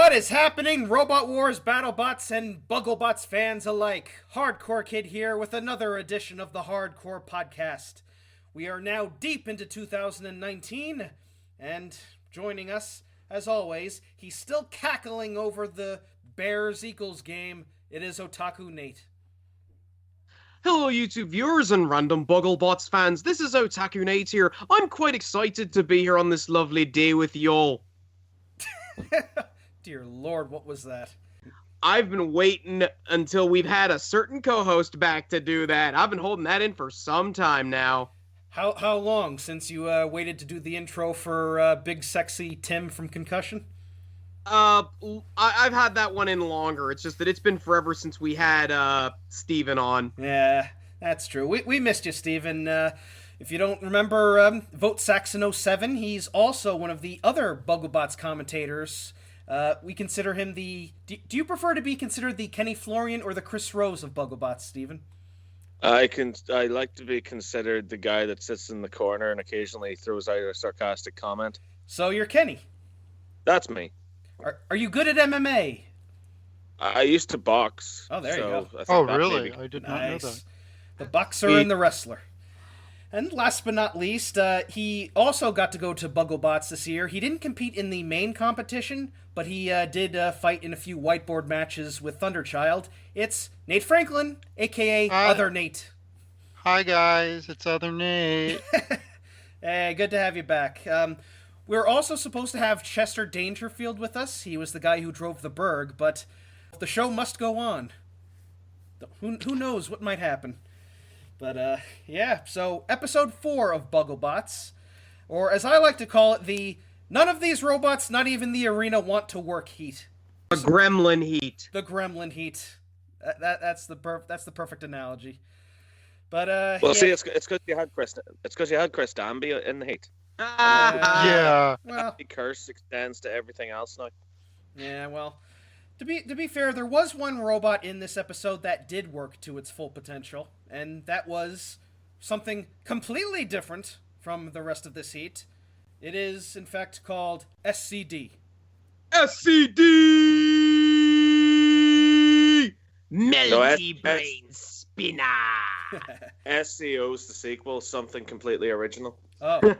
What is happening, Robot Wars, BattleBots, and Bugglebots fans alike? Hardcore Kid here with another edition of the Hardcore Podcast. We are now deep into 2019, and joining us, as always, he's still cackling over the Bears-Eagles game. It is Otaku Nate. Hello, YouTube viewers and random Bugglebots fans. This is Otaku Nate here. I'm quite excited to be here on this lovely day with y'all. Dear Lord, what was that? I've been waiting until we've had a certain co-host back to do that. I've been holding that in for some time now. How long since you waited to do the intro for Big Sexy Tim from Concussion? I've had that one in longer. It's just that it's been forever since we had Stephen on. Yeah, that's true. We missed you, Stephen. If you don't remember Votesaxon07, he's also one of the other Bugglebots commentators. We consider him the... Do you prefer to be considered the Kenny Florian or the Chris Rose of Bugglebots, Stephen? I like to be considered the guy that sits in the corner and occasionally throws out a sarcastic comment. So you're Kenny. That's me. Are you good at MMA? I used to box. Oh, there you go. Oh, really? I did not know that. The boxer and the wrestler. And last but not least, he also got to go to Bugglebots this year. He didn't compete in the main competition, but he did fight in a few whiteboard matches with Thunderchild. It's Nate Franklin, a.k.a. Other Nate. Hi, guys. It's Other Nate. Hey, good to have you back. We're also supposed to have Chester Dangerfield with us. He was the guy who drove the Berg, but the show must go on. Who knows what might happen. But, yeah, so episode 4 of Bugglebots, or as I like to call it, the none of these robots, not even the arena, want to work heat. The gremlin heat. The gremlin heat. That's the perfect analogy. But, well, yeah. see, it's because you had Chris Danby in the heat. Yeah. Well, The curse extends to everything else now. Yeah, well, to be fair, there was one robot in this episode that did work to its full potential, and that was something completely different from the rest of this heat. It is, in fact, called SCD. SCD! Melty Brain Spinner! SCO's the sequel, something completely original. Oh.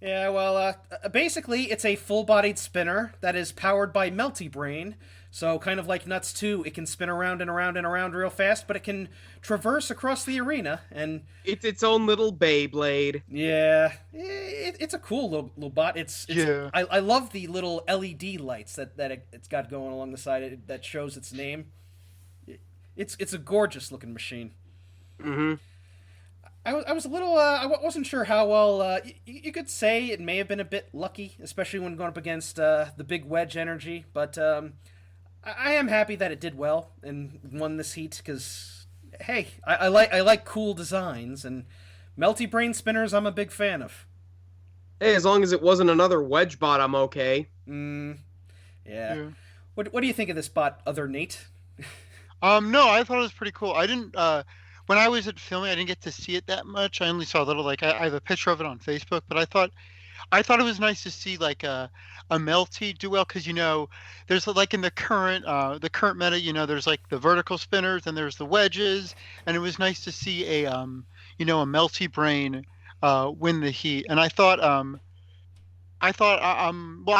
Yeah, well, basically, it's a full-bodied spinner that is powered by Melty Brain. So, kind of like Nuts 2, it can spin around and around and around real fast, but it can traverse across the arena, and... It's its own little Beyblade. Yeah, it's a cool little bot. Yeah. I love the little LED lights that it's got going along the side that shows its name. It's a gorgeous-looking machine. Mm-hmm. I was a little, I wasn't sure how well, you could say it may have been a bit lucky, especially when going up against the big WEDGE energy, but I am happy that it did well and won this heat, because, hey, I like cool designs, and Melty Brain Spinners I'm a big fan of. Hey, as long as it wasn't another WEDGE bot, I'm okay. Yeah. What do you think of this bot, Other Nate? No, I thought it was pretty cool. I didn't, when I was at filming, I didn't get to see it that much. I only saw a little, I have a picture of it on Facebook, but I thought it was nice to see like a Melty do well, because there's like in the current meta, there's like the vertical spinners and there's the wedges, and it was nice to see a Melty Brain win the heat. And I thought I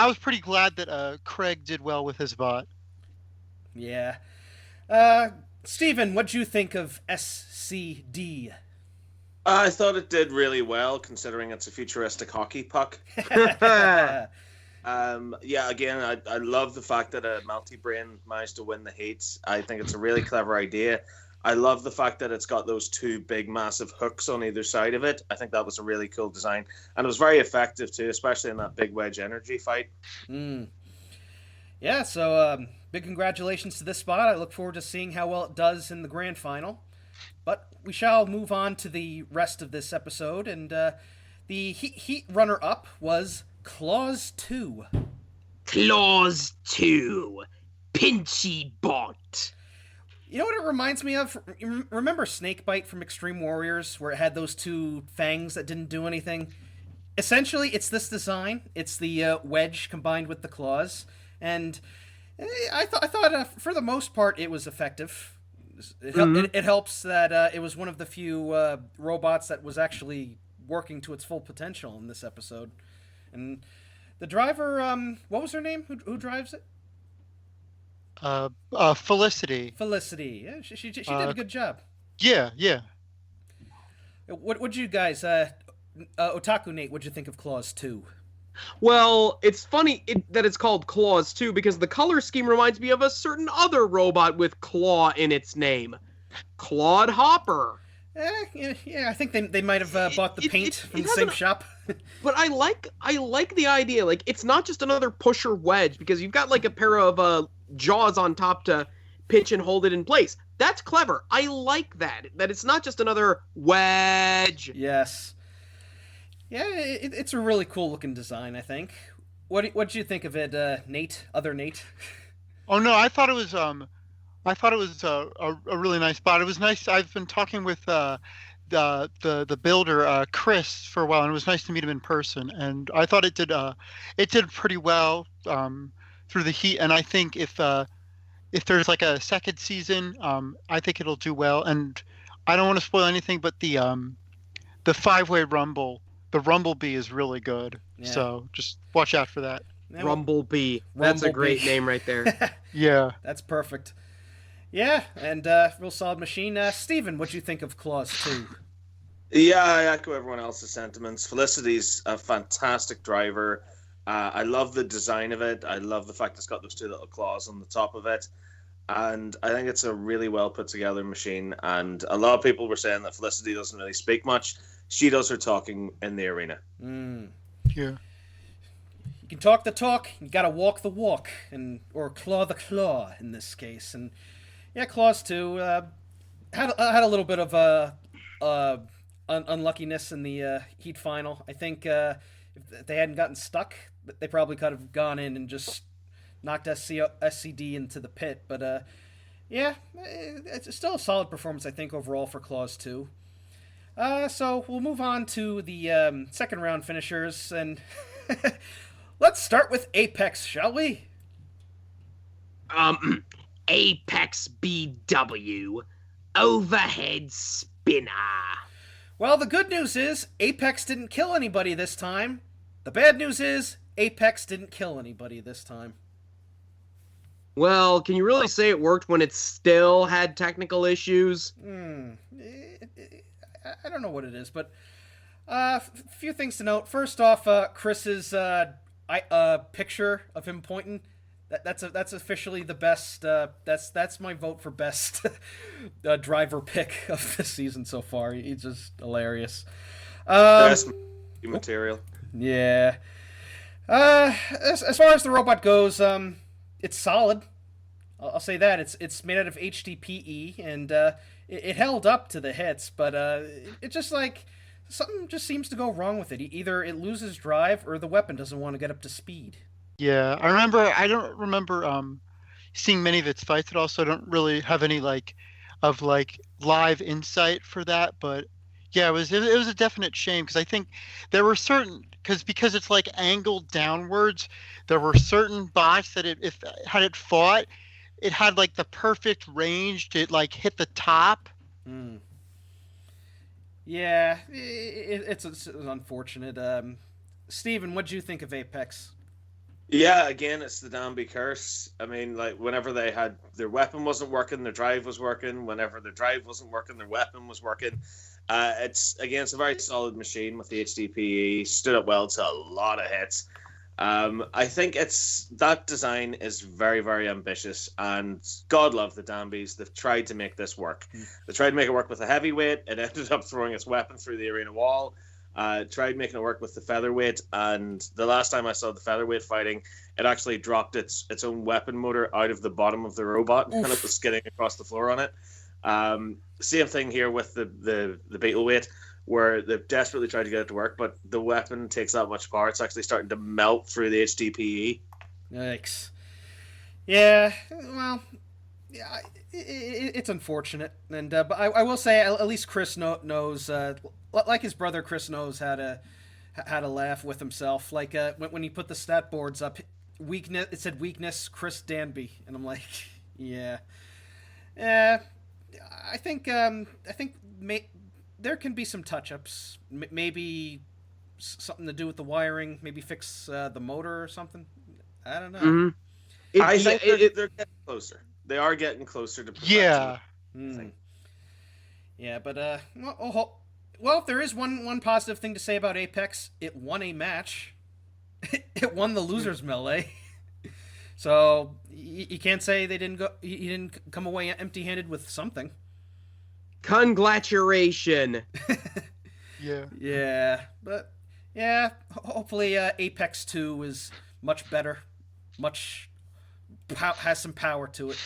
was pretty glad that Craig did well with his bot. Yeah. Stephen, what'd you think of SCD? I thought it did really well, considering it's a futuristic hockey puck. Yeah, again, I love the fact that a Melty Brain managed to win the heats. I think it's a really clever idea. I love the fact that it's got those two big, massive hooks on either side of it. I think that was a really cool design. And it was very effective, too, especially in that big WEDGE energy fight. Yeah, so big congratulations to this spot. I look forward to seeing how well it does in the grand final. But we shall move on to the rest of this episode, and the heat runner-up was Clause 2. Clause 2. Pinchy Bot. You know what it reminds me of? Remember Snakebite from Extreme Warriors, where it had those two fangs that didn't do anything? Essentially, it's this design. It's the wedge combined with the claws. and I thought for the most part it was effective. It helps that it was one of the few robots that was actually working to its full potential in this episode. And the driver, what was her name? Who drives it? Felicity. Felicity. Yeah, she did a good job. Yeah, yeah. What'd you guys, Otaku Nate, what'd you think of Clause 2? Well, it's funny that it's called Claws 2 because the color scheme reminds me of a certain other robot with claw in its name. Claude Hopper. Yeah, I think they might have bought the paint from the same shop. But I like the idea. Like, it's not just another pusher wedge because you've got like a pair of jaws on top to pitch and hold it in place. That's clever. I like that it's not just another wedge. Yes. Yeah, it's a really cool looking design, I think. What'd you think of it, Nate? Other Nate? Oh no, I thought it was a really nice spot. It was nice. I've been talking with the builder Chris for a while, and it was nice to meet him in person. And I thought it did pretty well through the heat. And I think if there's like a second season, I think it'll do well. And I don't want to spoil anything, but the 5-way rumble, the Rumblebee is really good. Yeah. So just watch out for that. Rumblebee. That's a great name right there. Yeah. That's perfect. Yeah, and real solid machine. Stephen, what'd you think of Clause 2? Yeah, I echo everyone else's sentiments. Felicity's a fantastic driver. I love the design of it. I love the fact it's got those two little claws on the top of it. And I think it's a really well put together machine. And a lot of people were saying that Felicity doesn't really speak much. She does her talking in the arena. Yeah. You can talk the talk, you gotta walk the walk, or claw the claw in this case. And yeah, Clause 2 had a little bit of unluckiness in the heat final. I think if they hadn't gotten stuck, they probably could have gone in and just knocked SCD into the pit. But yeah, it's still a solid performance, I think, overall for Clause 2. So we'll move on to the second round finishers, and let's start with Apex, shall we? Apex BW, overhead spinner. Well, the good news is Apex didn't kill anybody this time. The bad news is Apex didn't kill anybody this time. Well, can you really say it worked when it still had technical issues? I don't know what it is, but a few things to note. First off, Chris's picture of him pointing. That's officially the best. That's my vote for best driver pick of the season so far. He's just hilarious. Best material. Yeah. As far as the robot goes, it's solid. I'll say that it's made out of HDPE, and it held up to the hits, but it just like something just seems to go wrong with it. Either it loses drive or the weapon doesn't want to get up to speed. Yeah, I don't remember seeing many of its fights at all, so I don't really have any live insight for that. But yeah, it was a definite shame because I think there were certain because it's like angled downwards, there were certain bots that if had it fought, it had like the perfect range to like hit the top. Yeah, it's unfortunate. Steven, what'd you think of Apex? Yeah, again, it's the Danby curse. I mean, like, whenever they had their weapon wasn't working, their drive was working. Whenever their drive wasn't working, their weapon was working. It's a very solid machine with the HDPE. Stood up well to a lot of hits. I think that design is very, very ambitious, and God love the Danbys. They've tried to make this work. They tried to make it work with a heavyweight. It ended up throwing its weapon through the arena wall. Tried making it work with the featherweight, and the last time I saw the featherweight fighting, it actually dropped its own weapon motor out of the bottom of the robot and it was skidding across the floor on it. Same thing here with the Beetleweight, where they've desperately tried to get it to work, but the weapon takes that much power, it's actually starting to melt through the HDPE. Yikes. Yeah, well, yeah, it's unfortunate, and but I will say at least Chris knows, like his brother Chris knows how to laugh with himself. Like when he put the stat boards up, weakness. It said weakness, Chris Danby, and I'm like, yeah. I think there can be some touch-ups. Maybe something to do with the wiring. Maybe fix the motor or something. I don't know. Mm-hmm. I think they're getting closer. They are getting closer to perfection. Yeah. Yeah, but well, if there is one positive thing to say about Apex, it won a match. It won the losers melee. So you can't say he didn't come away empty-handed with something. Congratulations. Yeah. Yeah, but yeah, hopefully Apex 2 is much better, has some power to it.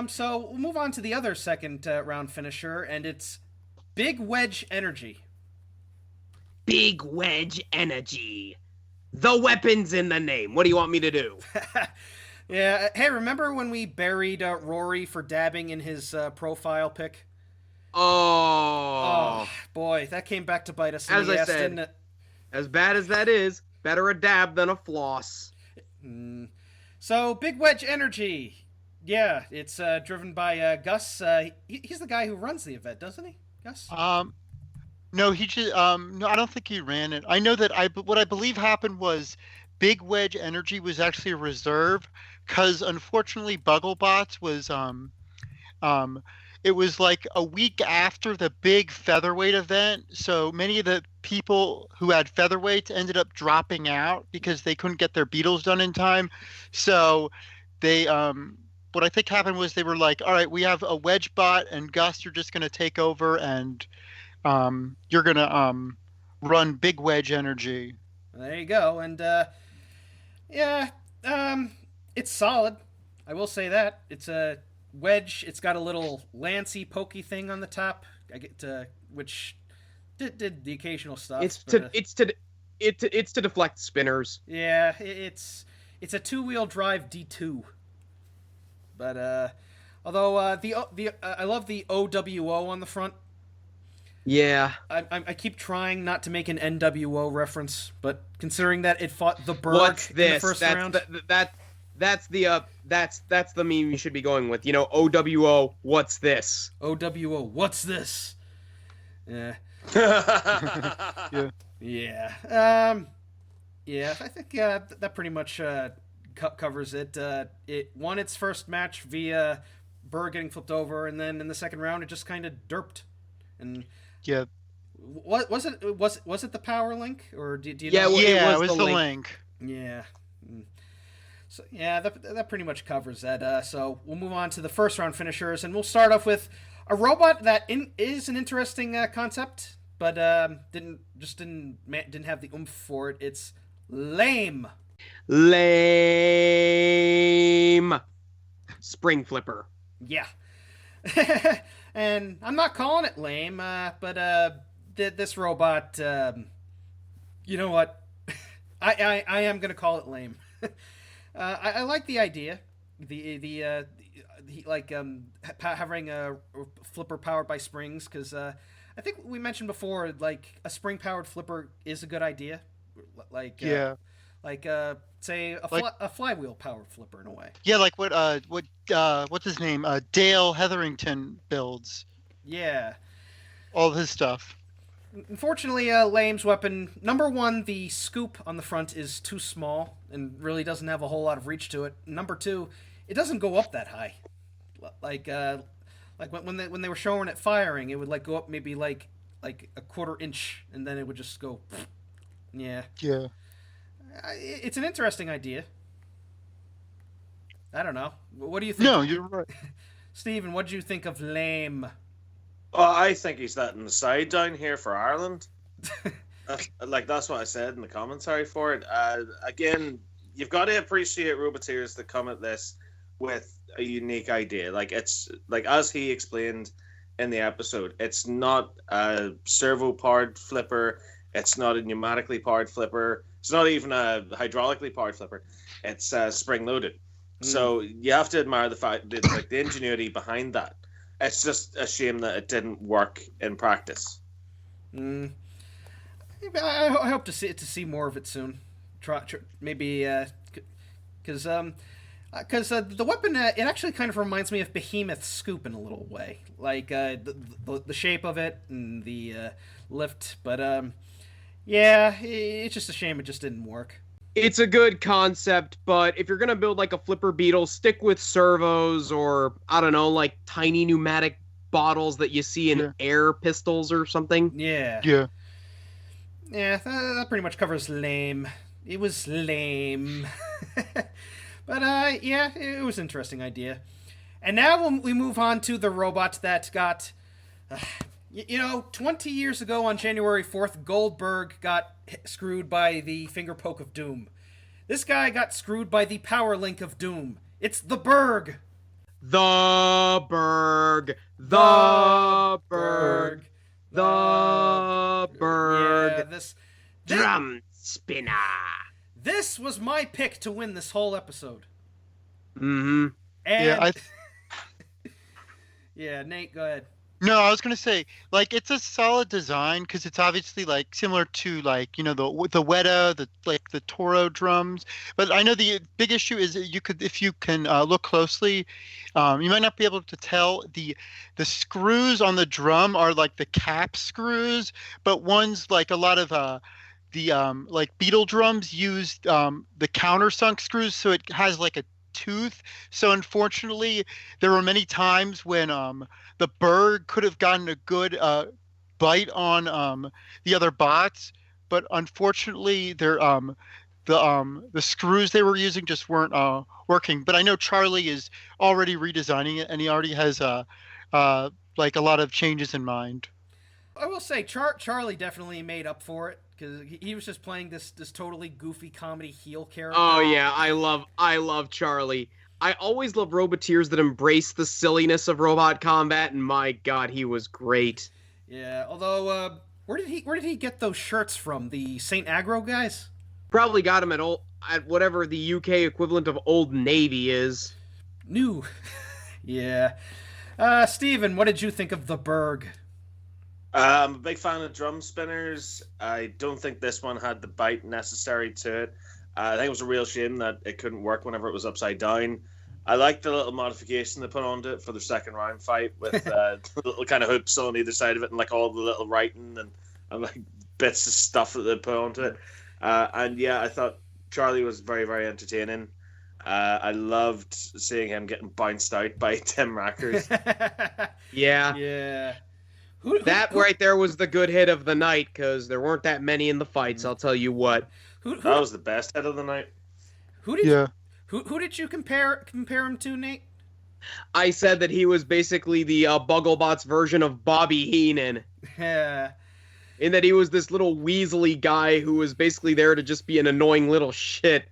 So we'll move on to the other second round finisher, and it's Big Wedge Energy. Big Wedge Energy. The weapon's in the name. What do you want me to do? Yeah. Hey, remember when we buried Rory for dabbing in his profile pic? Oh, boy, that came back to bite us in as the I ass, said, didn't it? as bad as that is, better a dab than a floss. So, Big Wedge Energy. Yeah, it's driven by Gus. He's the guy who runs the event, doesn't he, Gus? No, he just no, I don't think he ran it. I know that what I believe happened was Big Wedge Energy was actually a reserve because unfortunately Bugglebots was it was like a week after the big featherweight event, so many of the people who had featherweights ended up dropping out because they couldn't get their beetles done in time. So they what I think happened was they were like, all right, we have a wedge bot and Gus, you're just going to take over and you're going to run Big Wedge Energy. There you go. And yeah, it's solid. I will say that. It's a wedge. It's got a little lancy pokey thing on the top. I get which did the occasional stuff. It's to deflect spinners. Yeah, it's a 2-wheel drive D2. But although I love the OWO on the front. Yeah. I keep trying not to make an NWO reference, but considering that it fought the Berg in the first round. That's the meme you should be going with. You know, OWO, what's this? OWO, what's this? Yeah. Yeah. Yeah. Yeah, I think that pretty much covers it. It won its first match via Berg getting flipped over, and then in the second round it just kind of derped. And yeah, what was it? Was it the power link, or do you yeah, know? well, yeah, it was the link. Yeah. So yeah, that pretty much covers that. So we'll move on to the first round finishers, and we'll start off with a robot that is an interesting concept, but didn't have the oomph for it. It's lame. Lame. Spring flipper. Yeah. And I'm not calling it lame, but this robot, you know what? I am gonna call it lame. I like the idea, having a flipper powered by springs, because I think we mentioned before, like a spring powered flipper is a good idea, say a flywheel powered flipper in a way. Yeah, like what's his name? Dale Hetherington builds. Yeah. All of his stuff. Unfortunately, Lame's weapon, number one, the scoop on the front is too small and really doesn't have a whole lot of reach to it. Number two, it doesn't go up that high. Like when they were showing it firing, it would like go up maybe like a quarter inch, and then it would just go. Yeah. Yeah. It's an interesting idea. I don't know. What do you think? No, you're right. Steven, what did you think of Lame? Well, I think he's letting the side down here for Ireland. That's what I said in the commentary for it. Again, you've got to appreciate Roboteers that come at this with a unique idea. Like, it's like, as he explained in the episode, it's not a servo-powered flipper. It's not a pneumatically powered flipper. It's not even a hydraulically powered flipper. It's spring-loaded. So you have to admire the fact that, like, the ingenuity behind that. It's just a shame that it didn't work in practice. I hope to see more of it soon. maybe because the weapon it actually kind of reminds me of Behemoth's scoop in a little way, like the shape of it and the lift. But yeah, it's just a shame it just didn't work. It's a good concept, but if you're gonna build like a flipper beetle, stick with servos or I don't know, like tiny pneumatic bottles that you see in air pistols or something. Yeah. Yeah. Yeah, that pretty much covers lame. It was lame. But yeah, it was an interesting idea. And now we move on to the robot that got, 20 years ago on January 4th, Goldberg got screwed by the finger poke of doom. This guy got screwed by the power link of doom. It's the Berg. The Berg. The Berg. The Berg. Yeah, this drum spinner. This was my pick to win this whole episode. Mm-hmm. And yeah, Nate, go ahead. No, I was gonna say, like, it's a solid design because it's obviously like similar to like the Weta, the Toro drums. But I know the big issue is if you can look closely, you might not be able to tell the screws on the drum are like the cap screws, but one's like a lot of the like Beetle drums use the countersunk screws, so it has like a tooth. So unfortunately, there were many times when the Berg could have gotten a good bite on the other bots, but unfortunately, the screws they were using just weren't working. But I know Charlie is already redesigning it, and he already has like a lot of changes in mind. I will say Charlie definitely made up for it because he was just playing this totally goofy comedy heel character. Oh yeah, I love Charlie. I always love Roboteers that embrace the silliness of robot combat, and my God, he was great. Yeah, although where did he get those shirts from? The Saint Agro guys? Probably got him at whatever the UK equivalent of Old Navy is. New. Yeah. Steven, what did you think of the Berg? I'm a big fan of drum spinners. I don't think this one had the bite necessary to it. I think it was a real shame that it couldn't work whenever it was upside down. I like the little modification they put onto it for the second round fight with little kind of hoops on either side of it and like all the little writing and like bits of stuff that they put onto it. And yeah, I thought Charlie was very, very entertaining. I loved seeing him getting bounced out by Tim Rackers. Yeah. Yeah. That right there was the good hit of the night, because there weren't that many in the fights, I'll tell you what. That was the best hit of the night. Who did you compare him to, Nate? I said that he was basically the Bugglebots version of Bobby Heenan. Yeah. In that he was this little weaselly guy who was basically there to just be an annoying little shit.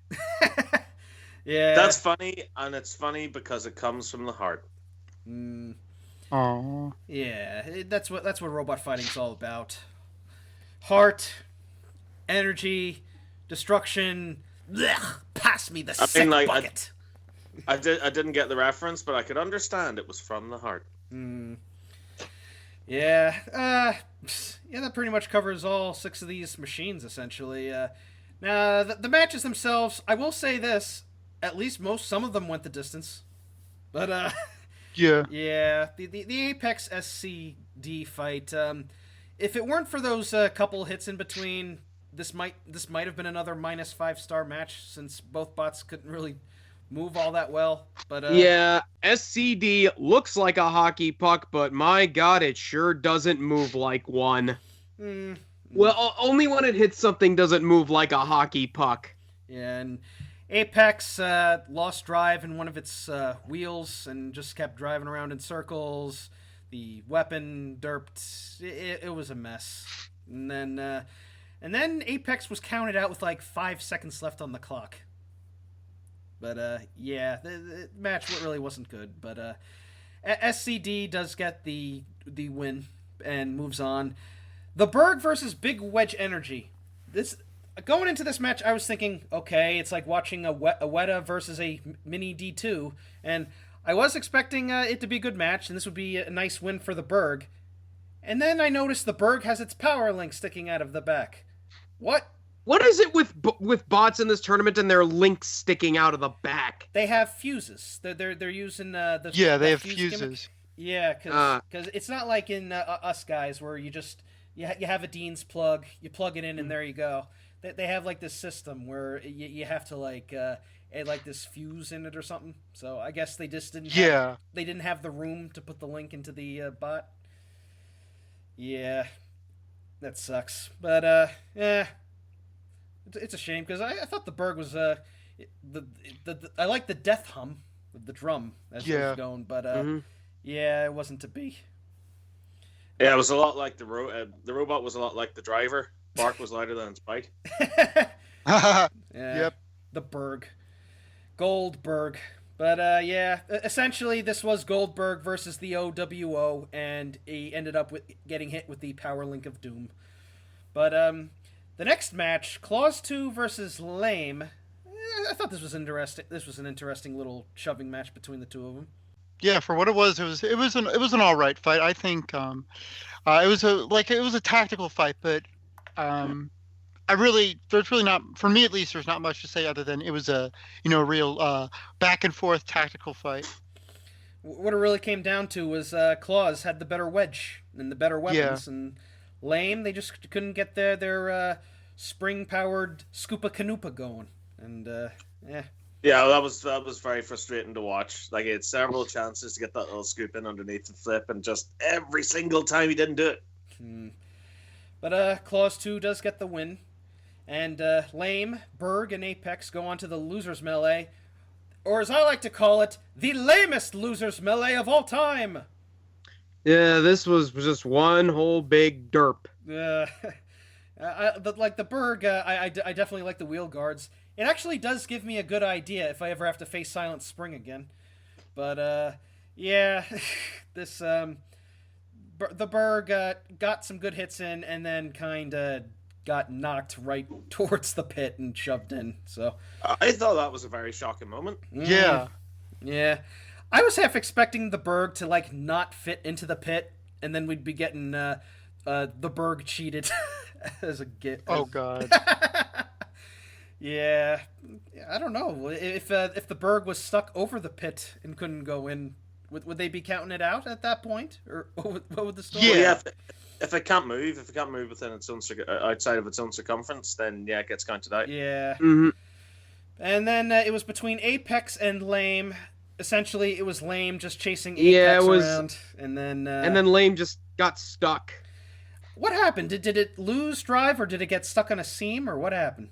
Yeah. That's funny, and it's funny because it comes from the heart. Oh. Yeah, that's what robot fighting's all about. Heart, energy, destruction. Blech, pass me the sick bucket. I didn't get the reference, but I could understand it was from the heart. Yeah. Yeah, that pretty much covers all 6 of these machines, essentially. Now, the matches themselves, I will say this, at least some of them went the distance. But, yeah. Yeah, the Apex SCD fight, if it weren't for those couple hits in between, this might have been another -5-star match, since both bots couldn't really move all that well. But yeah, SCD looks like a hockey puck, but my God, it sure doesn't move like one. Well, only when it hits something does it move like a hockey puck. Yeah, and Apex lost drive in one of its wheels and just kept driving around in circles. The weapon derped. It was a mess. And then Apex was counted out with like 5 seconds left on the clock. But yeah, the match really wasn't good. But SCD does get the win and moves on. The Berg versus Big Wedge Energy. Going into this match, I was thinking, okay, it's like watching a Weta versus a Mini D2, and I was expecting it to be a good match, and this would be a nice win for the Berg. And then I noticed the Berg has its power link sticking out of the back. What What is it with bots in this tournament and their links sticking out of the back? They have fuses. They're using the They have fuse fuses. gimmick. Yeah, because it's not like in Us Guys where you just you have a Dean's plug, you plug it in, and there you go. They have like this system where you have to like add like this fuse in it or something. So I guess they just didn't. They didn't have the room to put the link into the bot. Yeah, that sucks. But yeah. It's a shame because I thought the Berg was I like the death hum of the drum as it was going, but yeah, it wasn't to be. Yeah, it was a lot like the robot was a lot like the driver. Bark was louder than its bite. Yeah, Yep. the Berg, Goldberg, but yeah, essentially this was Goldberg versus the OWO, and he ended up with getting hit with the Power Link of Doom, but the next match, Claws 2 versus Lame. I thought this was interesting. This was an interesting little shoving match between the two of them. Yeah, for what it was an all right fight. I think it was a tactical fight, but there's really not, for me at least, there's not much to say other than it was a real back and forth tactical fight. What it really came down to was Claws had the better wedge and the better weapons, and Lame, they just couldn't get their spring-powered Scoopa Canoopa going, and yeah. Yeah, that was very frustrating to watch. Like, he had several chances to get that little scoop in underneath the flip, and just every single time he didn't do it. But Claws 2 does get the win, and Lame, Berg, and Apex go on to the Losers Melee, or as I like to call it, the lamest Losers Melee of all time. Yeah, this was just one whole big derp. Like the Berg, I definitely like the wheel guards. It actually does give me a good idea if I ever have to face Silent Spring again. But yeah, this the Berg got some good hits in, and then kind of got knocked right towards the pit and shoved in. So I thought that was a very shocking moment. Yeah. I was half expecting the Berg to like not fit into the pit, and then we'd be getting the Berg cheated as a gift. Oh God. Yeah, I don't know if the Berg was stuck over the pit and couldn't go in. Would they be counting it out at that point, or what would the story? Yeah, if it can't move, within its own outside of its own circumference, then yeah, it gets counted out. Yeah. Mm-hmm. And then it was between Apex and Lame. Essentially, it was Lame just chasing Apex around, and then Lame just got stuck. What happened? Did it lose drive, or did it get stuck on a seam, or what happened?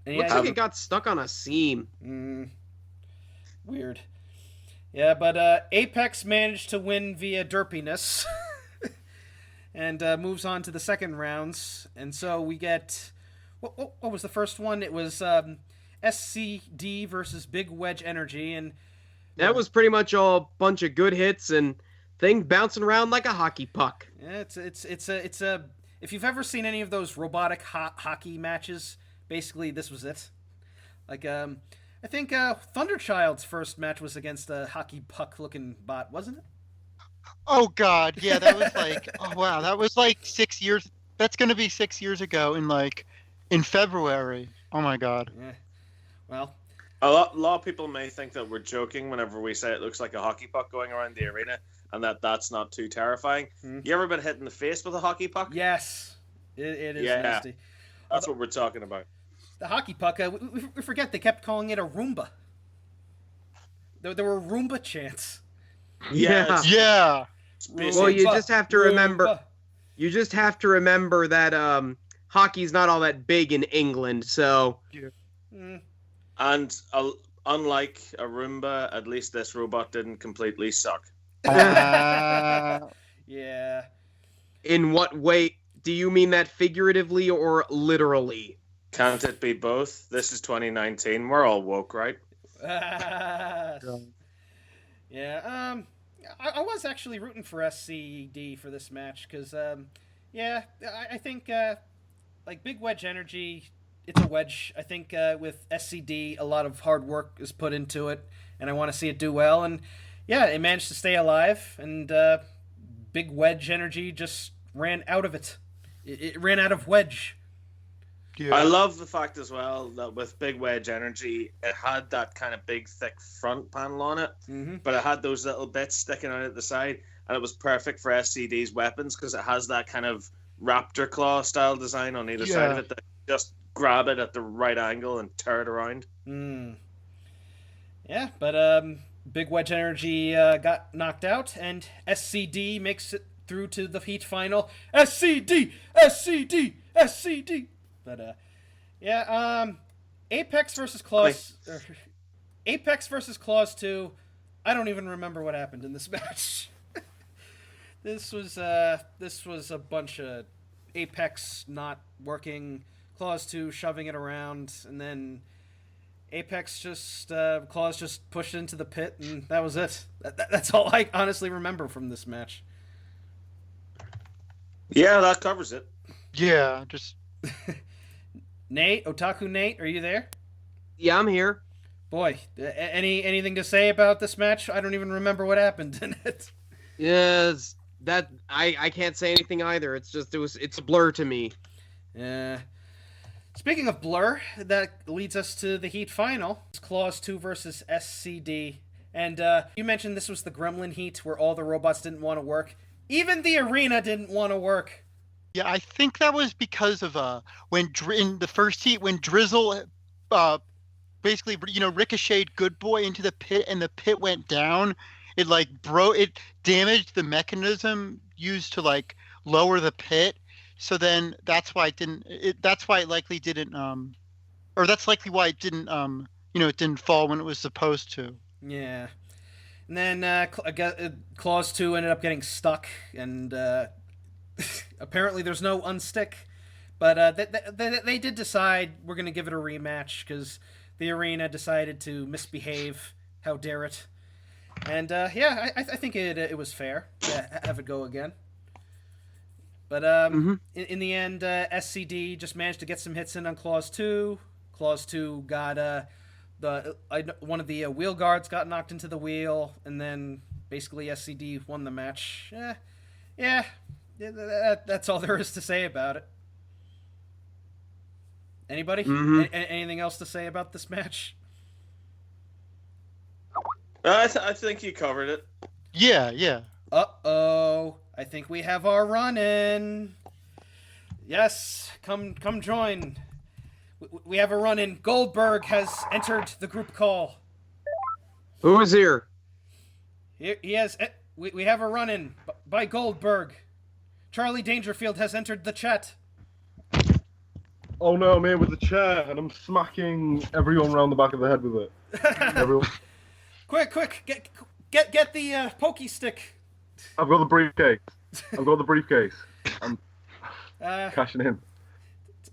Looks like it got stuck on a seam. Weird. Yeah, but Apex managed to win via derpiness, and moves on to the second rounds. And so we get what was the first one? It was SCD versus Big Wedge Energy, and that was pretty much a bunch of good hits and things bouncing around like a hockey puck. Yeah, it's a if you've ever seen any of those robotic hockey matches, basically this was it. Like I think Thunderchild's first match was against a hockey puck looking bot, wasn't it? Oh God, yeah, that was like that was like 6 years. That's gonna be 6 years ago in February. Oh my God. Yeah. Well, a lot of people may think that we're joking whenever we say it looks like a hockey puck going around the arena, and that's not too terrifying. You ever been hit in the face with a hockey puck? Yes, it is nasty. That's what we're talking about. The hockey puck, we forget they kept calling it a Roomba. There were Roomba chants. Yeah. Well, you just have to remember. You just have to remember that hockey's not all that big in England, so. And unlike a Roomba, at least this robot didn't completely suck. Yeah. In what way? Do you mean that figuratively or literally? Can't it be both? This is 2019. We're all woke, right? Yeah. I was actually rooting for SCD for this match because, I think like Big Wedge Energy, it's a wedge. I think with SCD, a lot of hard work is put into it, and I want to see it do well. And yeah, it managed to stay alive, and Big Wedge Energy just ran out of it. It ran out of wedge. Yeah. I love the fact as well that with Big Wedge Energy, it had that kind of big, thick front panel on it, but it had those little bits sticking out at the side, and it was perfect for SCD's weapons because it has that kind of raptor claw style design on either side of it that just grab it at the right angle and tear it around. Yeah, but Big Wedge Energy got knocked out, and SCD makes it through to the heat final. SCD! SCD! SCD! But, Apex versus Claws... Apex versus Claws 2, I don't even remember what happened in this match. This was a bunch of Apex not working, Claws 2 shoving it around, and then Apex just, Claws just pushed into the pit, and that was it. That's all I honestly remember from this match. Yeah, that covers it. Yeah, just... Nate, Otaku Nate, are you there? Yeah, I'm here. Boy, anything to say about this match? I don't even remember what happened in it. Yes, that I can't say anything either. It's a blur to me. Yeah. Speaking of blur, that leads us to the Heat final. It's Claws 2 versus SCD. And you mentioned this was the Gremlin Heat where all the robots didn't want to work. Even the arena didn't want to work. Yeah, I think that was because of in the first heat when Drizzle basically ricocheted Good Boy into the pit and the pit went down. It it damaged the mechanism used to lower the pit. So then that's why it didn't. That's why it likely didn't. Or that's likely why it didn't. It didn't fall when it was supposed to. Yeah. And then Claws 2 ended up getting stuck, and apparently there's no unstick. But they did decide we're going to give it a rematch because the arena decided to misbehave. How dare it? And I think it was fair to have it go again. But in the end, SCD just managed to get some hits in on Claws 2. Claws 2 got one of the wheel guards got knocked into the wheel, and then basically SCD won the match. That's all there is to say about it. Anybody? Anything else to say about this match? I think you covered it. Yeah. Uh-oh. I think we have our run-in. Yes, come join. We have a run-in. Goldberg has entered the group call. Who is here? He has... We have a run-in by Goldberg. Charlie Dangerfield has entered the chat. Oh no, I'm here with the chair, and I'm smacking everyone around the back of the head with it. Everyone. Quick, get the pokey stick. I've got the briefcase. I'm cashing in.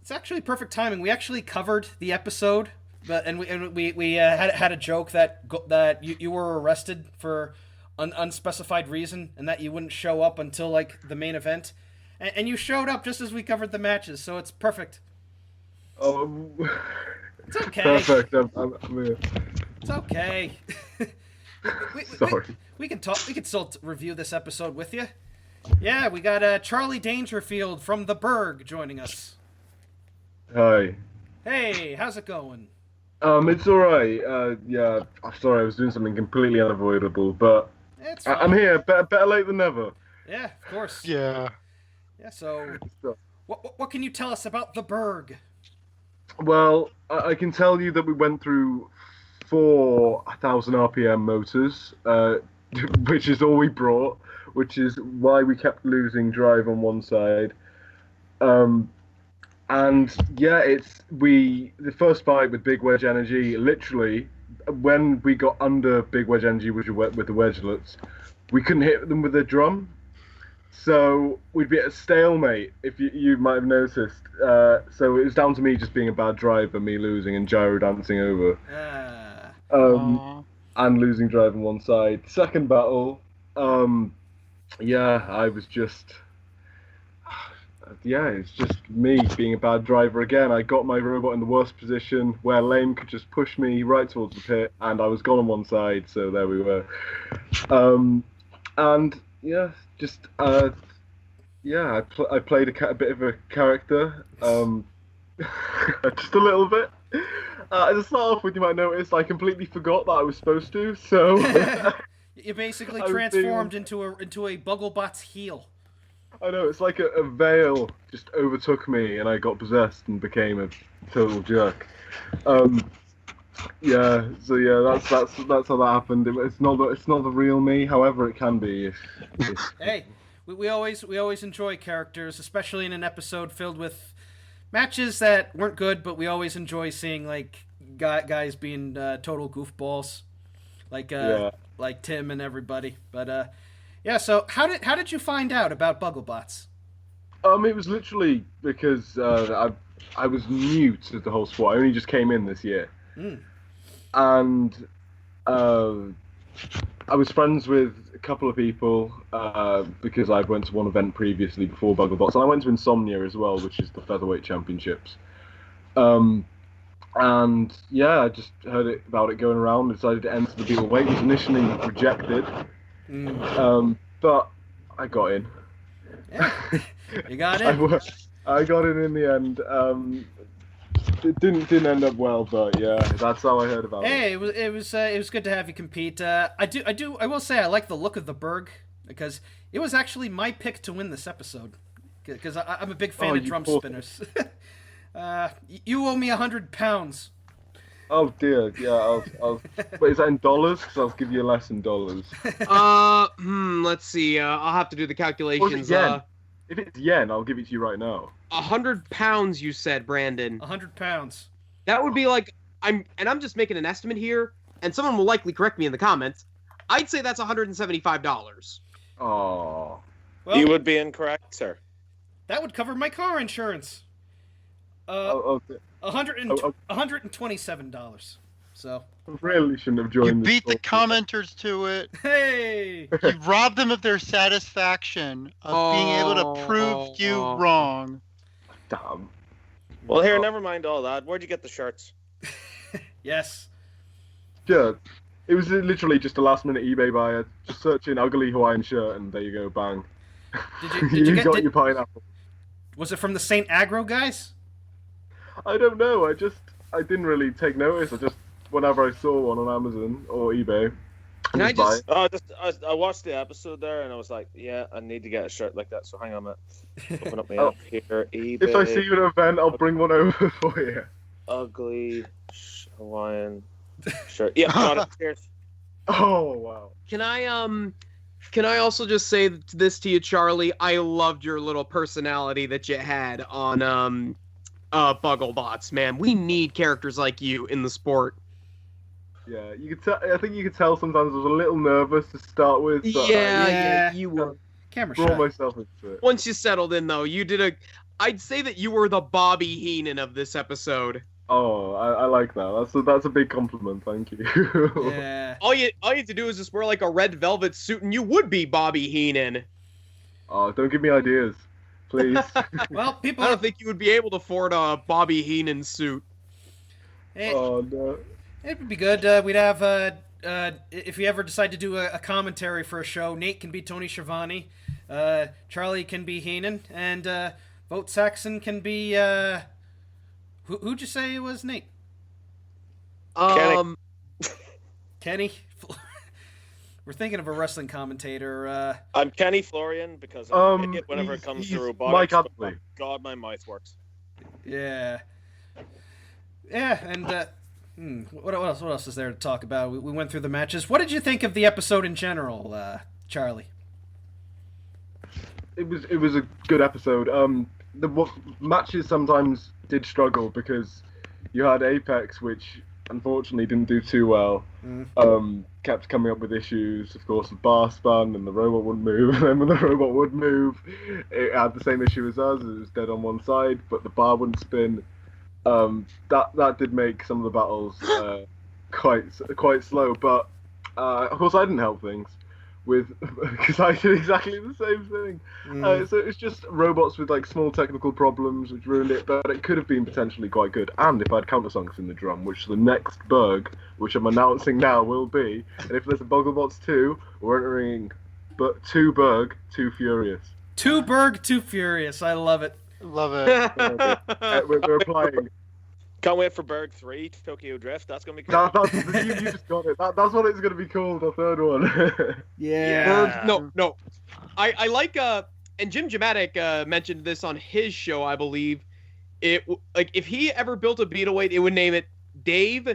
It's actually perfect timing. We actually covered the episode, and we had a joke that you were arrested for unspecified reason, and that you wouldn't show up until the main event, and you showed up just as we covered the matches, so it's perfect. Oh, it's okay. Perfect. I'm here. It's okay. Sorry. We can talk. We can still review this episode with you. Yeah, we got Charlie Dangerfield from the Berg joining us. Hi. Hey, how's it going? It's alright. Yeah, I'm sorry, I was doing something completely unavoidable, but It's fine. I'm here. Better late than never. Yeah, of course. Yeah. Yeah. So, what can you tell us about the Berg? Well, I can tell you that we went through 4,000 RPM motors, which is all we brought, which is why we kept losing drive on one side. And yeah, the first fight with Big Wedge Energy, literally, when we got under Big Wedge Energy with the wedgelets, we couldn't hit them with a drum. So we'd be at a stalemate, if you might have noticed. So it was down to me just being a bad driver, me losing and gyro dancing over. And losing drive on one side. Second battle, I was just... it's just me being a bad driver again. I got my robot in the worst position where Lame could just push me right towards the pit, and I was gone on one side, so there we were. I played a bit of a character. Just a little bit. To start off with, you might notice I completely forgot that I was supposed to, so... You basically I was transformed into a Bugglebot's heel. I know, it's like a veil just overtook me and I got possessed and became a total jerk. Yeah, so yeah, that's how that happened. It's not the real me, however it can be. If... Hey, we always enjoy characters, especially in an episode filled with matches that weren't good, but we always enjoy seeing like guys being total goofballs, like Tim and everybody. But yeah, so how did you find out about Bugglebots? It was literally because I was new to the whole sport. I only just came in this year. And I was friends with a couple of people because I went to one event previously before Bugglebots, and I went to Insomnia as well, which is the featherweight championships. And yeah, I just heard about it going around, decided to enter the beetle weight. Was initially rejected, but I got in. Yeah, you got in. I got in the end. It didn't end up well, but yeah, that's how I heard about it. Hey, it was good to have you compete. I will say I like the look of the Berg because it was actually my pick to win this episode because I'm a big fan of drum spinners. You owe me £100. Oh dear, yeah. I'll wait, is that in dollars? Because I'll give you less in dollars. Let's see. I'll have to do the calculations. If it's yen, I'll give it to you right now. £100, you said, Brandon. £100. That would be like I'm just making an estimate here, and someone will likely correct me in the comments. I'd say that's $175. Oh. Well, You would be incorrect, sir. that would cover my car insurance. Okay. $127. So. I really shouldn't have You joined this beat the sport. commenters to it. Hey. You robbed them of their satisfaction of being able to prove you wrong. Damn. Well, here, never mind all that. Where'd you get the shirts? Yes. Yeah. It was literally just a last minute eBay buy. Just search in ugly Hawaiian shirt and there you go, bang. Did you got your pineapple. Was it from the St. Agro guys? I don't know. I didn't really take notice. I just whenever I saw one on Amazon or eBay. Can I buy just- it. I watched the episode there and I was like, yeah, I need to get a shirt like that. So hang on a minute. Open up my app here. eBay. If I see you at an event, I'll bring one over for you. Ugly Hawaiian shirt. Yeah, got it. Cheers. Oh wow. Can I also just say this to you, Charlie? I loved your little personality that you had on Bugglebots, man. We need characters like you in the sport. Yeah, you could tell. I think you could tell sometimes I was a little nervous to start with. But Yeah. you were. Camera I brought shot. myself into it. Once you settled in, though, you did I'd say that you were the Bobby Heenan of this episode. Oh, I like that. That's a big compliment. Thank you. Yeah. All you had to do is just wear like a red velvet suit, and you would be Bobby Heenan. Oh, don't give me ideas, please. Well, people. I don't think you would be able to afford a Bobby Heenan suit. Oh no. It would be good. We'd have, if you ever decide to do a commentary for a show, Nate can be Tony Schiavone, Charlie can be Heenan, and Votesaxon can be, who'd you say it was, Nate? Kenny? We're thinking of a wrestling commentator. I'm Kenny Florian because I'm an idiot whenever it comes to he's robotics. Mike but Adley. God, my mouth works. Yeah. Yeah, and what else is there to talk about? We went through the matches. What did you think of the episode in general, Charlie? It was a good episode. The matches sometimes did struggle because you had Apex, which unfortunately didn't do too well. Kept coming up with issues, of course, with bar spun and the robot wouldn't move. And then when the robot would move, it had the same issue as us. It was dead on one side, but the bar wouldn't spin. That did make some of the battles quite slow. But of course, I didn't help things because I did exactly the same thing. So it's just robots with like small technical problems which ruined it, but it could have been potentially quite good. And if I had countersunks in the drum, which the next Berg, which I'm announcing now, will be, and if there's a Bugglebots 2, we're entering 2 Berg, 2 Furious. 2 Berg, 2 Furious. I love it. Love it. We're applying. Can't wait for Berg 3, Tokyo Drift. That's gonna be cool. You just got it. That's what it's going to be called, the third one. Yeah. No. I like and Jim Jamatic mentioned this on his show, I believe. If he ever built a Beetleweight, it would name it Dave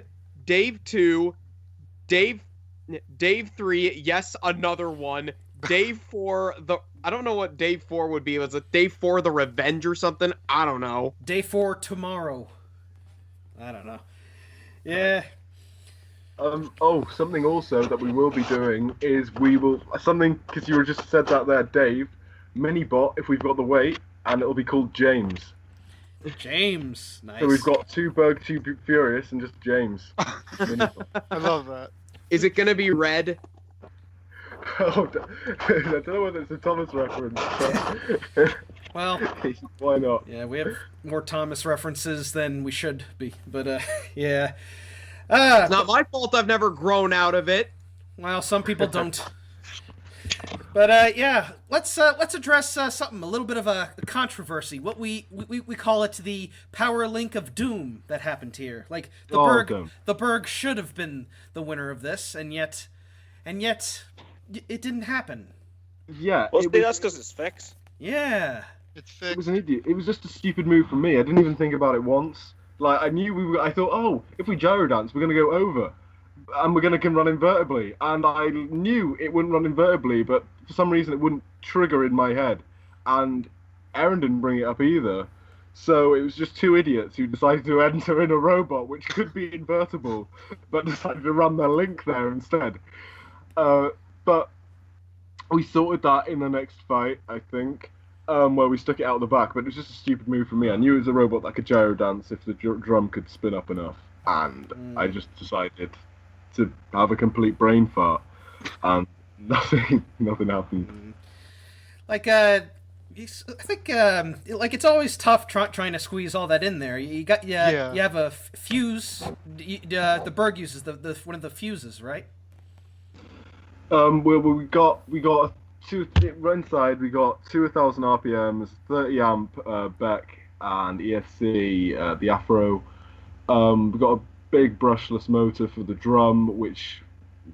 2, Dave 3, yes, another one, Dave 4, I don't know what Dave 4 would be. Was it Dave 4 the Revenge or something? I don't know. Day 4 tomorrow. I don't know. Yeah. Something also that we will be doing is because you were just said that there, Dave, mini bot if we've got the weight, and it'll be called James. James, nice. So we've got 2 Berg, 2 Furious, and just James. I love that. Is it gonna be red? I don't know whether it's a Thomas reference. Well, why not? yeah, we have more Thomas references than we should be, but yeah. It's not my fault I've never grown out of it. Well, some people don't. But yeah, let's address something, a little bit of a controversy. What we call it the power link of doom that happened here. Like the Berg should have been the winner of this, and yet it didn't happen. Yeah. Well, that's because it's fixed. Yeah. It's It fixed. was an idiot. It was just a stupid move from me. I didn't even think about it once. Like, I thought, if we gyro dance, we're going to go over. And we're going to run invertibly. And I knew it wouldn't run invertibly, but for some reason it wouldn't trigger in my head. And Aaron didn't bring it up either. So it was just 2 idiots who decided to enter in a robot, which could be invertible, but decided to run their link there instead. But we sorted that in the next fight, I think. Where we stuck it out the back, but it was just a stupid move from me. I knew it was a robot that could gyro dance if the drum could spin up enough, and I just decided to have a complete brain fart, and nothing happened. Like I think it's always tough trying to squeeze all that in there. You have a fuse. The Berg uses the one of the fuses, right? We got inside we got 2,000 RPMs, 30 amp Beck and ESC, the Afro. We got a big brushless motor for the drum, which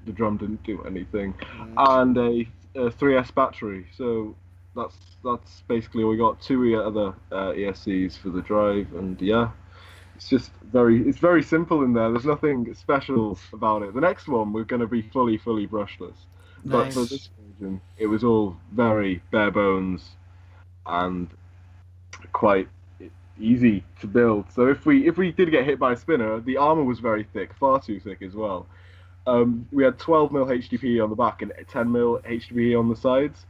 the drum didn't do anything, and a 3S battery. So that's basically all we got. 2 other ESCs for the drive, and yeah, it's very simple in there. There's nothing special about it. The next one we're going to be fully brushless, but Nice. for this version it was all very bare bones and quite easy to build. So if we did get hit by a spinner, the armor was very thick, far too thick as well. We had 12mm HDPE on the back and 10mm HDPE on the sides.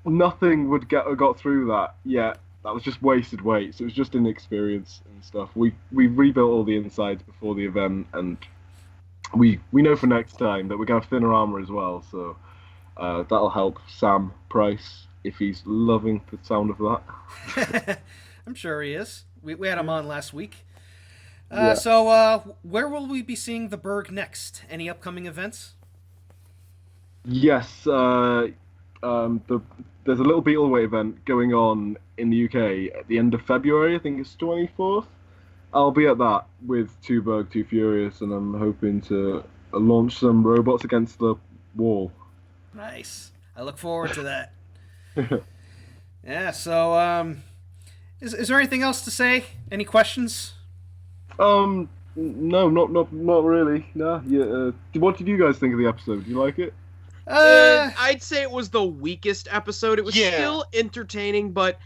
Nothing would got through that yet. That was just wasted weight. So it was just inexperience and stuff. We rebuilt all the insides before the event, and we know for next time that we're gonna have thinner armor as well. So that'll help Sam Price if he's loving the sound of that. I'm sure he is. We had him on last week. Yeah. So where will we be seeing the Berg next? Any upcoming events? Yes, there's a little Beetleweight event going on in the UK at the end of February. I think it's 24th. I'll be at that with 2 Berg, 2 Furious, and I'm hoping to launch some robots against the wall. Nice. I look forward to that. Yeah. So is there anything else to say? Any questions? No, not really. No. Yeah. What did you guys think of the episode? Did you like it? I'd say it was the weakest episode. It was still entertaining, but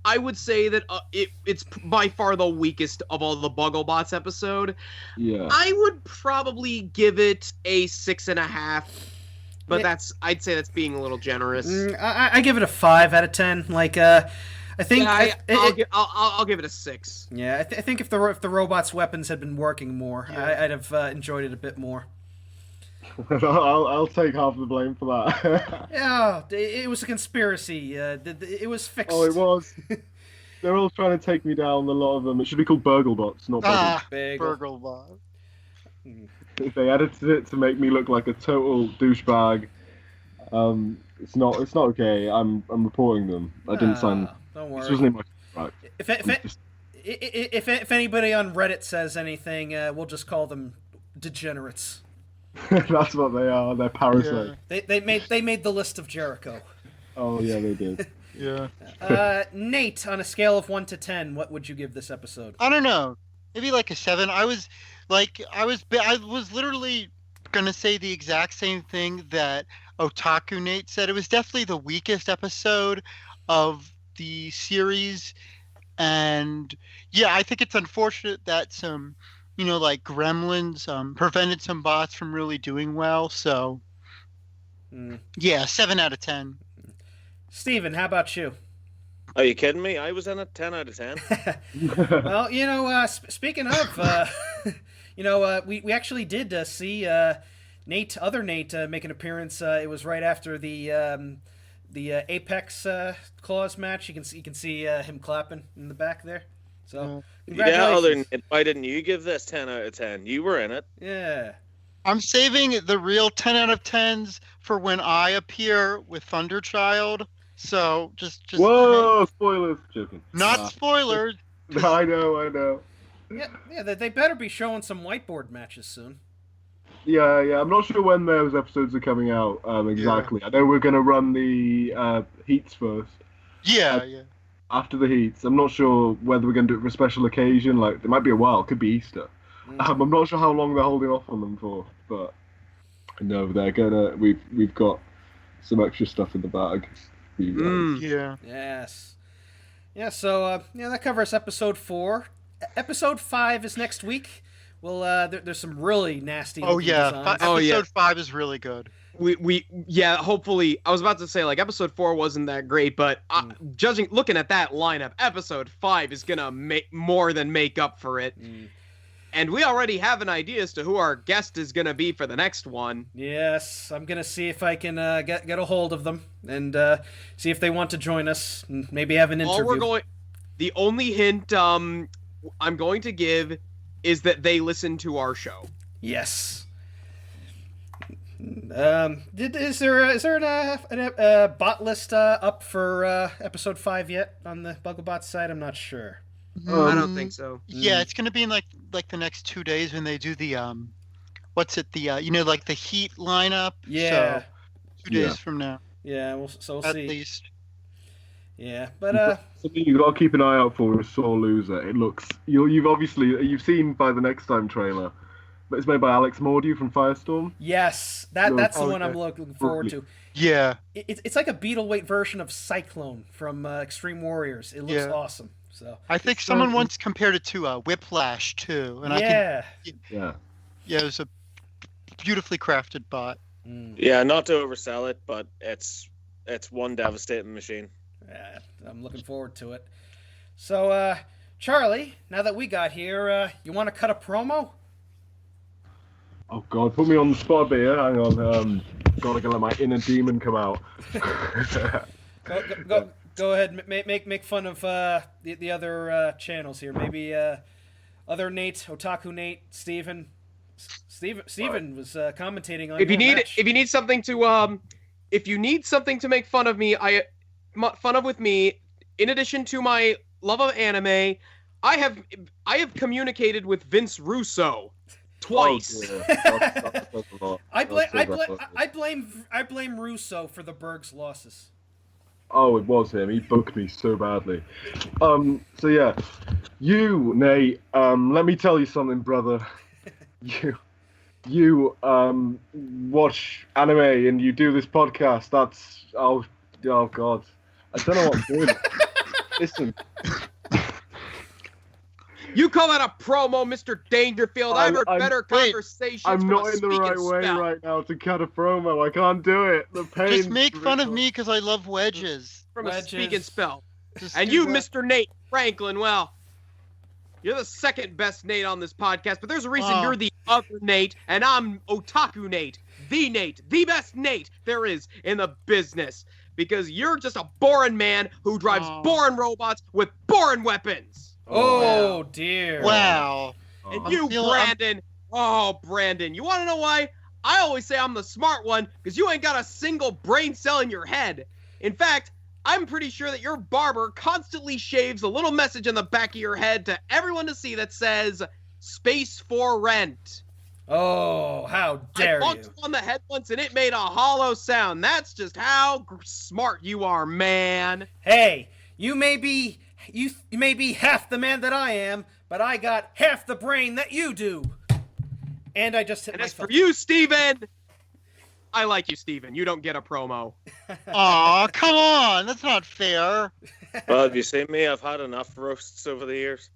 I would say that it's by far the weakest of all the Bugglebots episode. Yeah. I would probably give it a 6.5, but I'd say that's being a little generous. I give it a 5 out of 10. Like I think I'll give it a 6. Yeah, I think if the robot's weapons had been working more, I'd have enjoyed it a bit more. I'll take half the blame for that. Yeah, it was a conspiracy. It was fixed. Oh, it was. They're all trying to take me down. A lot of them. It should be called Bugglebots, not Bugglebot. They edited it to make me look like a total douchebag. It's not okay. I'm reporting them. I didn't sign. Don't worry. This wasn't in my Right. If anybody on Reddit says anything, we'll just call them degenerates. That's what they are. They're parasites. They made the list of Jericho. Oh yeah, they did. Yeah. Nate, on a scale of 1 to 10, what would you give this episode? I don't know. Maybe like a 7. I was literally gonna say the exact same thing that Otaku Nate said. It was definitely the weakest episode of the series, and yeah, I think it's unfortunate that some, like Gremlins prevented some bots from really doing well. So yeah, 7 out of 10. Steven, how about you? Are you kidding me? I was in a 10 out of 10. Well, speaking of, we actually did see other Nate make an appearance. It was right after the Apex Claws match. You can see him clapping in the back there. So congratulations. Yeah, why didn't you give this 10 out of 10? You were in it. Yeah. I'm saving the real 10 out of 10s for when I appear with Thunderchild. So just Whoa, spoilers. Joking. Not spoilers. I know. Yeah. They better be showing some whiteboard matches soon. Yeah. I'm not sure when those episodes are coming out exactly. Yeah. I know we're going to run the heats first. Yeah. After the heats. I'm not sure whether we're going to do it for a special occasion. Like, it might be a while. It could be Easter. I'm not sure how long they're holding off on them for, but no, they're gonna. We've got some extra stuff in the bag. Yeah. Yes. Yeah. So that covers episode 4. Episode 5 is next week. Well, there's some really nasty. Oh yeah. designs. Episode 5 is really good. We hopefully. I was about to say, like, episode 4 wasn't that great, but looking at that lineup, episode 5 is gonna more than make up for it. And we already have an idea as to who our guest is going to be for the next one. Yes, I'm going to see if I can get a hold of them and see if they want to join us and maybe have an interview. The only hint I'm going to give is that they listen to our show. Yes. Is there a bot list up for episode 5 yet on the Bugglebots site? I'm not sure. I don't think so. Yeah, it's gonna be in like the next 2 days when they do the what's it, the like the heat lineup. Yeah. So 2 days from now. Yeah, we'll see. At least. Yeah, but something you got to keep an eye out for is Sore Loser. It looks you've seen by the next time trailer, but it's made by Alex Mordew from Firestorm. Yes, that's the one I'm looking forward to. Yeah. It's like a Beetleweight version of Cyclone from Extreme Warriors. It looks awesome. So I think someone once compared it to Whiplash too, and yeah, it was a beautifully crafted bot. Yeah, not to oversell it, but it's one devastating machine. Yeah, I'm looking forward to it. So, Charlie, now that we got here, you want to cut a promo? Oh God, put me on the spot a bit here. Hang on, gotta let my inner demon come out. Go ahead, make fun of the other channels here. Maybe other Nate, Otaku Nate, Stephen was commentating on. If you need something to make fun of me, with me. In addition to my love of anime, I have communicated with Vince Russo twice. Oh, I blame Russo for the Berg's losses. Oh, it was him. He booked me so badly. So yeah, you, Nate. Let me tell you something, brother. You watch anime and you do this podcast. That's oh God. I don't know what I'm doing. Listen. You call that a promo, Mr. Dangerfield? I've heard better conversations. I'm not in the right way right now to cut a promo. I can't do it. The pain. Just make fun of me because I love wedges. From a speak and spell. And you, Mr. Nate Franklin, well, you're the second best Nate on this podcast, but there's a reason you're the other Nate, and I'm Otaku Nate, the best Nate there is in the business. Because you're just a boring man who drives boring robots with boring weapons. Oh, dear. Wow. And you, Brandon. Brandon. You want to know why? I always say I'm the smart one because you ain't got a single brain cell in your head. In fact, I'm pretty sure that your barber constantly shaves a little message in the back of your head to everyone to see that says, "Space for rent." Oh, how dare I you! bonked on the head once and it made a hollow sound. That's just how smart you are, man. Hey, you may be half the man that I am, but I got half the brain that you do. And I just hit And my as for phone. you, Steven, I like you, Steven. You don't get a promo. Aw, come on. That's not fair. Well, have you seen me? I've had enough roasts over the years.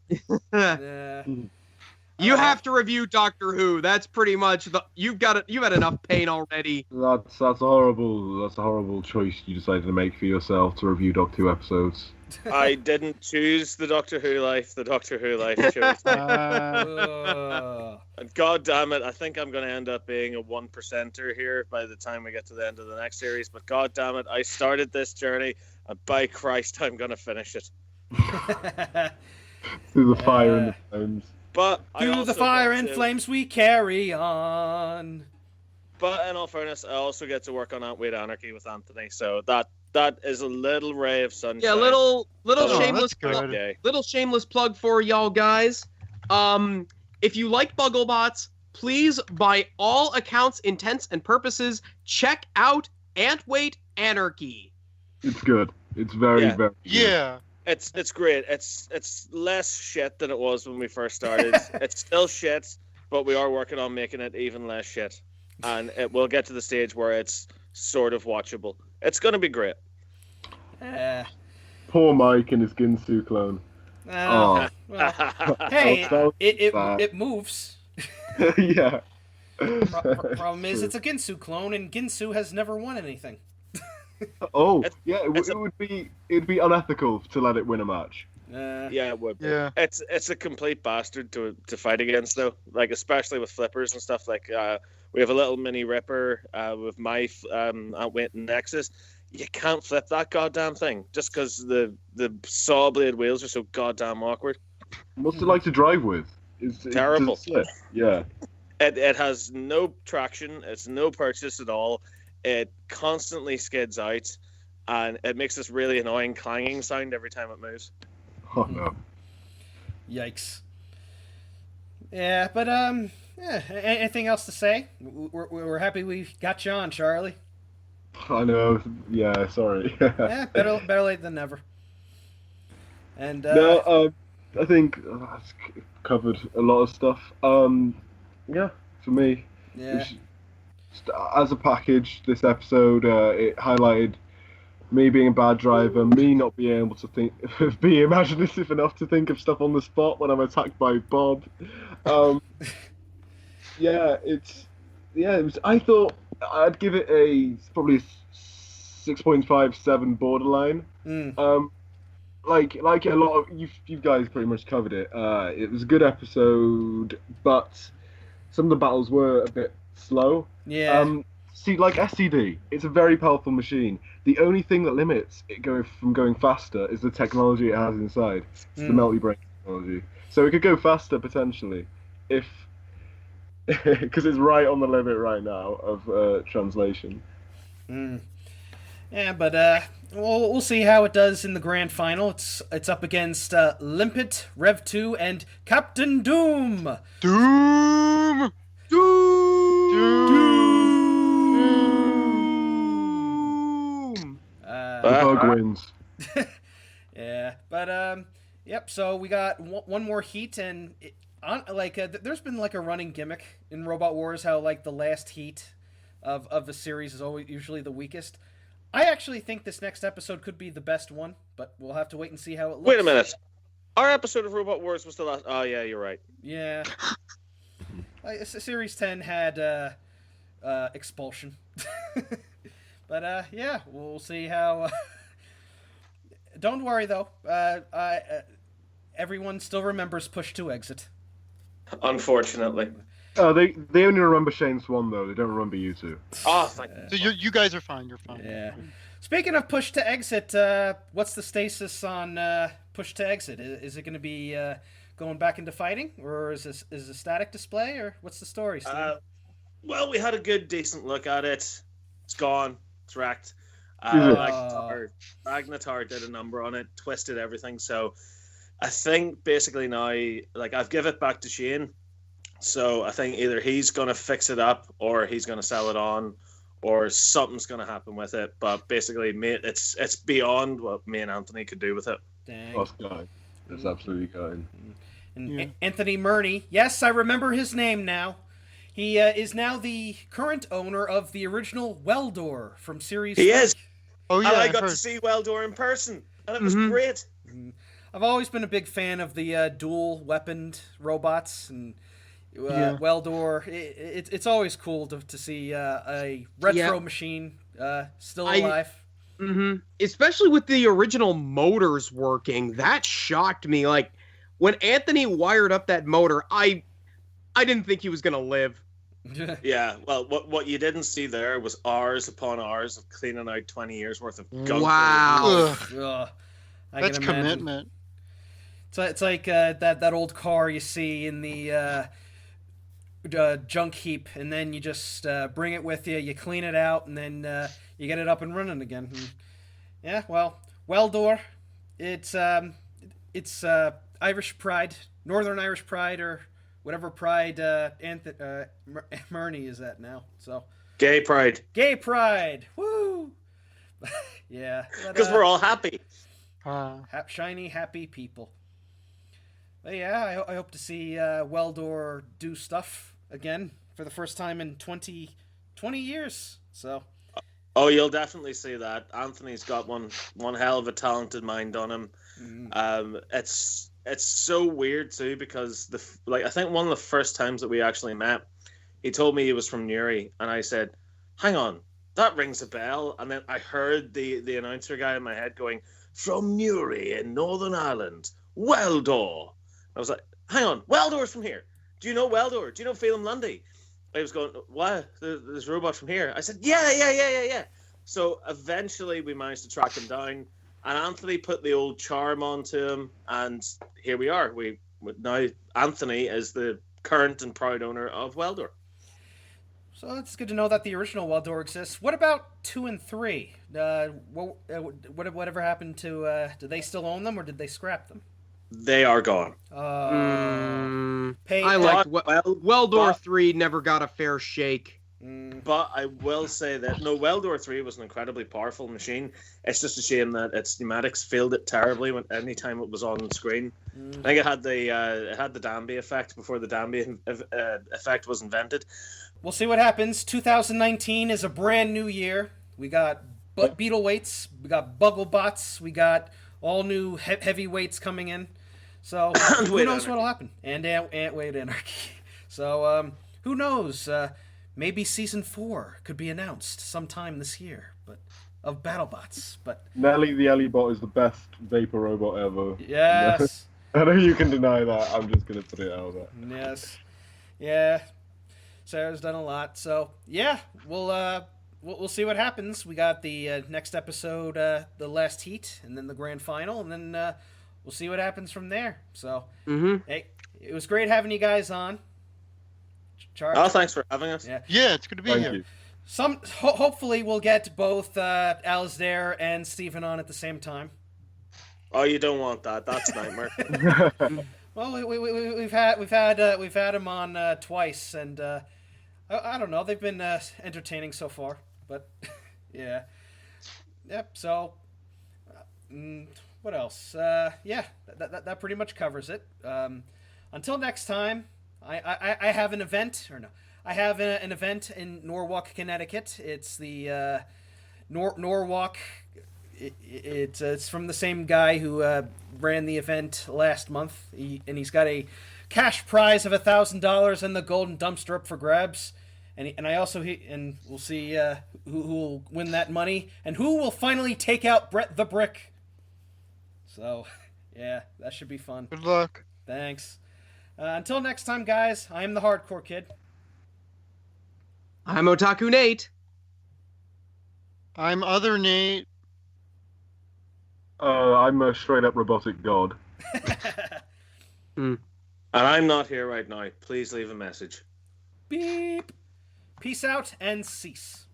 Yeah. You have to review Doctor Who. That's pretty much you've had enough pain already. That's a horrible choice you decided to make for yourself to review Doctor Who episodes. I didn't choose the Doctor Who life. The Doctor Who life chose me. And God damn it, I think I'm going to end up being a 1%er here by the time we get to the end of the next series. But God damn it, I started this journey, and by Christ, I'm going to finish it. Through the fire and the flames. But I Through the also fire get and to- flames we carry on. But in all fairness, I also get to work on Antweight Anarchy with Anthony, so that is a little ray of sunshine. Yeah, little Oh, shameless that's good. Okay. little shameless plug for y'all guys. If you like Bugglebots, please, by all accounts, intents, and purposes, check out Antweight Anarchy. It's good. It's very, Yeah. very good. Yeah. It's great. It's less shit than it was when we first started. It's still shit, but we are working on making it even less shit. And it will get to the stage where it's sort of watchable. It's going to be great. Poor Mike and his Ginsu clone. Well, hey, That was it bad. moves. Yeah. Problem is, it's a Ginsu clone, and Ginsu has never won anything. Oh, It's- yeah. it's It'd be unethical to let it win a match. Yeah, it would be. Yeah. It's a complete bastard to fight against, though. Like, especially with flippers and stuff. Like, we have a little mini Ripper with my Antweight Nexus. You can't flip that goddamn thing just because the saw blade wheels are so goddamn awkward. What's it like to drive with? Does it Terrible. slip? Yeah. It has no traction. It's no purchase at all. It constantly skids out, and it makes this really annoying clanging sound every time it moves. Oh no. Yikes. Yeah, but yeah. Anything else to say? We're happy we got you on, Charlie. I know. Yeah. Sorry. Yeah, better late than never. And No. I think that's covered a lot of stuff. Yeah. For me. yeah. As a package, this episode it highlighted me being a bad driver, me not being able to be imaginative enough to think of stuff on the spot when I'm attacked by Bob. It was. I thought I'd give it probably 6.57 borderline. Like a lot of you guys pretty much covered it. It was a good episode, but some of the battles were a bit slow. Yeah. See, like SCD, it's a very powerful machine. The only thing that limits it from going faster is the technology it has inside. It's the melty brain technology. So it could go faster potentially, if because it's right on the limit right now of translation. Yeah, but we'll see how it does in the grand final. It's up against Limpet, Rev 2, and Captain Doom. Doom! Bug wins. Yeah, but yep. So we got one more heat, and there's been like a running gimmick in Robot Wars how like the last heat of the series is always usually the weakest. I actually think this next episode could be the best one, but we'll have to wait and see how it looks. Wait a minute. Our episode of Robot Wars was the last. Oh yeah, you're right. Yeah. Series 10 had expulsion. But yeah, we'll see how. Don't worry though. Everyone still remembers Push to Exit. Unfortunately. They only remember Shane Swan though. They don't remember you two. Oh, thank So you guys are fine. You're fine. Yeah. Speaking of Push to Exit, what's the status on Push to Exit? Is it going to be going back into fighting, or is this a static display, or what's the story, Steve? Well, we had a good, decent look at it. It's gone. It's wrecked. Ragnatar did a number on it, twisted everything. So I think basically now, like, I've given it back to Shane. So I think either he's going to fix it up or he's going to sell it on or something's going to happen with it. But basically, mate, it's beyond what me and Anthony could do with it. Dang. That's kind. That's absolutely kind. And Anthony Murney, yes, I remember his name now. He is now the current owner of the original Weld-Dor from series. He is. Oh yeah, And I I've got heard. to see Weld-Dor in person, and it was great. I've always been a big fan of the dual weaponed robots and Weld-Dor. It's always cool to see a retro machine still alive. Especially with the original motors working, that shocked me. Like when Anthony wired up that motor, I didn't think he was gonna live. Yeah, well, what you didn't see there was hours upon hours of cleaning out 20 years worth of gunk. Wow. Ugh, I That's can imagine. commitment. It's like that old car you see in the junk heap, and then you just bring it with you, you clean it out, and then you get it up and running again. And, yeah, well, Weld-Dor, it's Irish pride, Northern Irish pride, or whatever pride Murney is at now. So Gay pride. gay pride, woo! Yeah, Because we're all happy. shiny, happy people. But yeah, I hope to see Weld-Dor do stuff again for the first time in 20 years. So Oh, you'll definitely see that. Anthony's got one hell of a talented mind on him. It's so weird too because I think one of the first times that we actually met, he told me he was from Newry, and I said, "Hang on, that rings a bell." And then I heard the announcer guy in my head going, "From Newry in Northern Ireland, Weld-Dor." I was like, "Hang on, Weld-Dor's from here. Do you know Weld-Dor? Do you know Phelim Lundy?" I was going, "What? There's a robot from here." I said, Yeah. So eventually we managed to track him down, and Anthony put the old charm onto him, and here we are. Now Anthony is the current and proud owner of Weld-Dor. So it's good to know that the original Weld-Dor exists. What about 2 and 3? Whatever happened to? Do they still own them, or did they scrap them? They are gone. Pay. I liked Well, Weld-Dor but- 3 never got a fair shake. But I will say that Weld-Dor 3 was an incredibly powerful machine. It's just a shame that its pneumatics failed it terribly any time it was on the screen. I think it had the Danby effect before the Danby effect was invented. We'll see what happens. 2019 is a brand new year. We got beetle weights, we got Bugglebots, we got all new heavy weights coming in. So who knows what'll happen? And Ant-Weight Anarchy. So who knows? Maybe season 4 could be announced sometime this year, but of BattleBots. But Nelly the Ellibot is the best vapor robot ever. yes, I know you can deny that. I'm just gonna put it out there. yes, yeah. Sarah's done a lot, so yeah, we'll see what happens. We got the next episode, the last heat, and then the grand final, and then we'll see what happens from there. So, hey, it was great having you guys on. Oh, thanks for having us. Yeah, it's good to be Thank here. you. Hopefully we'll get both Alasdair and Stephen on at the same time. Oh, you don't want that. That's a nightmare. Well, we've had him on twice, and I don't know. They've been entertaining so far, but yeah, yep. So, what else? Yeah, that pretty much covers it. Until next time, I have an event, or no, I have an event in Norwalk, Connecticut. It's the Norwalk. It's from the same guy who ran the event last month, and he's got a cash prize of $1,000 and the golden dumpster up for grabs. And we'll see who will win that money and who will finally take out Brett the Brick. So, yeah, that should be fun. Good luck. Thanks. Until next time, guys. I am the Hardcore Kid. I'm Otaku Nate. I'm Other Nate. I'm a straight up robotic god. And I'm not here right now. Please leave a message. Beep. Peace out and cease.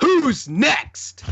Who's next?